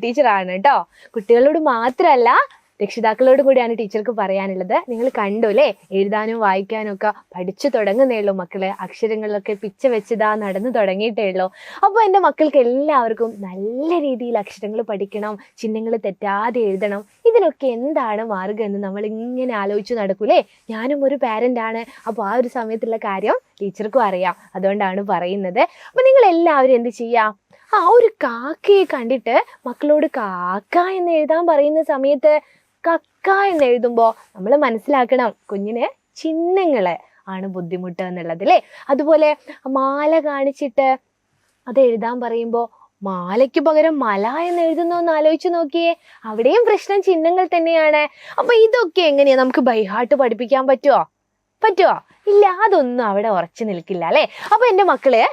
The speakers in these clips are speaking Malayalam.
ടീച്ചറാണ് കേട്ടോ. കുട്ടികളോട് മാത്രമല്ല രക്ഷിതാക്കളോട് കൂടിയാണ് ടീച്ചർക്ക് പറയാനുള്ളത്. നിങ്ങൾ കണ്ടു അല്ലേ, എഴുതാനും വായിക്കാനും ഒക്കെ പഠിച്ചു തുടങ്ങുന്നേ ഉള്ളൂ മക്കളെ. അക്ഷരങ്ങളിലൊക്കെ പിച്ച വെച്ചതാ നടന്നു തുടങ്ങിയിട്ടേ ഉള്ളൂ. അപ്പോൾ എൻ്റെ മക്കൾക്ക് എല്ലാവർക്കും നല്ല രീതിയിൽ അക്ഷരങ്ങൾ പഠിക്കണം, ചിഹ്നങ്ങൾ തെറ്റാതെ എഴുതണം. ഇതിനൊക്കെ എന്താണ് മാർഗം എന്ന് നമ്മൾ ഇങ്ങനെ ആലോചിച്ച് നടക്കൂലേ. ഞാനും ഒരു പാരൻ്റ് ആണ്, അപ്പോൾ ആ ഒരു സമയത്തുള്ള കാര്യം ടീച്ചർക്കും അറിയാം. അതുകൊണ്ടാണ് പറയുന്നത്. അപ്പോൾ നിങ്ങൾ എല്ലാവരും എന്ത് ചെയ്യുക, ഒരു കാക്കയെ കണ്ടിട്ട് മക്കളോട് കാക്ക എന്ന് എഴുതാൻ പറയുന്ന സമയത്ത് കക്ക എന്ന് എഴുതുമ്പോൾ നമ്മൾ മനസ്സിലാക്കണം കുഞ്ഞിന് ചിഹ്നങ്ങൾ ആണ് ബുദ്ധിമുട്ട് എന്നുള്ളത് അല്ലേ. അതുപോലെ മാല കാണിച്ചിട്ട് അത് എഴുതാൻ പറയുമ്പോൾ മാലയ്ക്ക് പകരം മല എന്ന് എഴുതുന്നോ എന്ന് ആലോചിച്ച് നോക്കിയേ, അവിടെയും പ്രശ്നം ചിഹ്നങ്ങൾ തന്നെയാണ്. അപ്പൊ ഇതൊക്കെ എങ്ങനെയാ നമുക്ക് ബൈഹാർട്ട് പഠിപ്പിക്കാൻ പറ്റുമോ? ഇല്ല, അതൊന്നും അവിടെ ഉറച്ചു നിൽക്കില്ല അല്ലേ. അപ്പൊ എൻ്റെ മക്കള്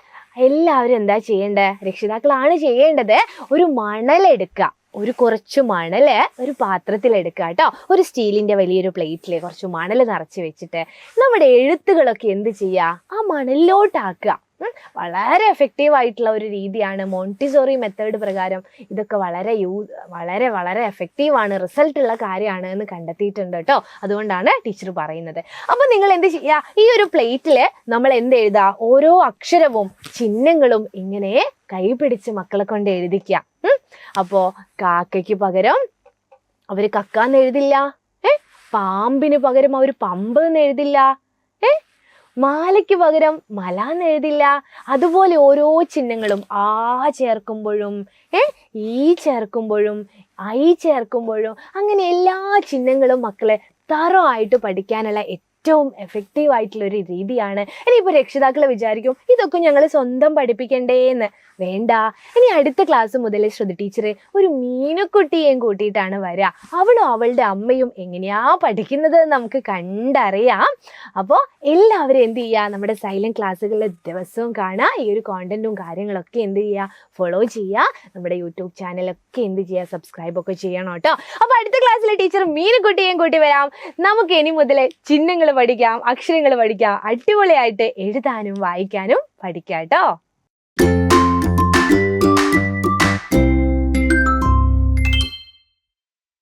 എല്ലാവരും എന്താ ചെയ്യേണ്ടത്, രക്ഷിതാക്കളാണ് ചെയ്യേണ്ടത്. ഒരു മണലെടുക്കുക, കുറച്ച് മണല് ഒരു പാത്രത്തിൽ എടുക്കുക കേട്ടോ. ഒരു സ്റ്റീലിന്റെ വലിയൊരു പ്ലേറ്റിൽ കുറച്ച് മണൽ നിറച്ച് വെച്ചിട്ട് നമ്മുടെ എഴുത്തുകളൊക്കെ എന്ത് ചെയ്യുക, ആ മണലിലോട്ടാക്കുക. വളരെ എഫക്റ്റീവ് ആയിട്ടുള്ള ഒരു രീതിയാണ്. മോണ്ടിസോറി മെത്തേഡ് പ്രകാരം ഇതൊക്കെ വളരെ വളരെ എഫക്റ്റീവാണ്, റിസൾട്ട് ഉള്ള കാര്യമാണ് എന്ന് കണ്ടെത്തിയിട്ടുണ്ട് കേട്ടോ. അതുകൊണ്ടാണ് ടീച്ചർ പറയുന്നത്. അപ്പോൾ നിങ്ങൾ എന്ത് ചെയ്യുക, ഈ ഒരു പ്ലേറ്റിൽ നമ്മൾ എന്ത് എഴുതുക, ഓരോ അക്ഷരവും ചിഹ്നങ്ങളും ഇങ്ങനെ കൈ പിടിച്ച് മക്കളെ കൊണ്ട് എഴുതിക്കുക. അപ്പോൾ കാക്കയ്ക്ക് പകരം അവർ കക്കാന്ന് എഴുതില്ല, പാമ്പിന് പകരം അവർ പമ്പ് എന്ന് എഴുതില്ല, മാലയ്ക്ക് പകരം മല എന്ന് എഴുതില്ല. അതുപോലെ ഓരോ ചിഹ്നങ്ങളും ആ ചേർക്കുമ്പോഴും ഈ ചേർക്കുമ്പോഴും ഐ ചേർക്കുമ്പോഴും അങ്ങനെ എല്ലാ ചിഹ്നങ്ങളും മക്കളെ തറവായിട്ട് പഠിക്കാനുള്ള ഏറ്റവും എഫക്റ്റീവ് ആയിട്ടുള്ള ഒരു രീതിയാണ്. ഇനിയിപ്പോൾ രക്ഷിതാക്കൾ വിചാരിക്കും ഇതൊക്കെ ഞങ്ങൾ സ്വന്തം പഠിപ്പിക്കണ്ടേന്ന്. വേണ്ട, ഇനി അടുത്ത ക്ലാസ് മുതൽ ശ്രുതി ടീച്ചർ ഒരു മീനുക്കുട്ടിയെയും കൂട്ടിയിട്ടാണ് വരിക. അവളും അവളുടെ അമ്മയും എങ്ങനെയാ പഠിക്കുന്നത് നമുക്ക് കണ്ടറിയാം. അപ്പോൾ എല്ലാവരും എന്ത് ചെയ്യുക, നമ്മുടെ സൈലന്റ് ക്ലാസ്സുകളിൽ ദിവസവും കാണുക. ഈ ഒരു കോണ്ടന്റും കാര്യങ്ങളൊക്കെ എന്ത് ചെയ്യുക, ഫോളോ ചെയ്യുക. നമ്മുടെ യൂട്യൂബ് ചാനലൊക്കെ എന്ത് ചെയ്യുക, സബ്സ്ക്രൈബ് ഒക്കെ ചെയ്യണം കേട്ടോ. അപ്പോൾ അടുത്ത ക്ലാസ്സിലെ ടീച്ചർ മീനുക്കുട്ടിയെയും കൂട്ടി വരാം. നമുക്ക് ഇനി മുതൽ ചിഹ്നങ്ങൾ പഠിക്കാം, അക്ഷരങ്ങൾ പഠിക്കാം, അടിപൊളിയായിട്ട് എഴുതാനും വായിക്കാനും പഠിക്കാം കേട്ടോ.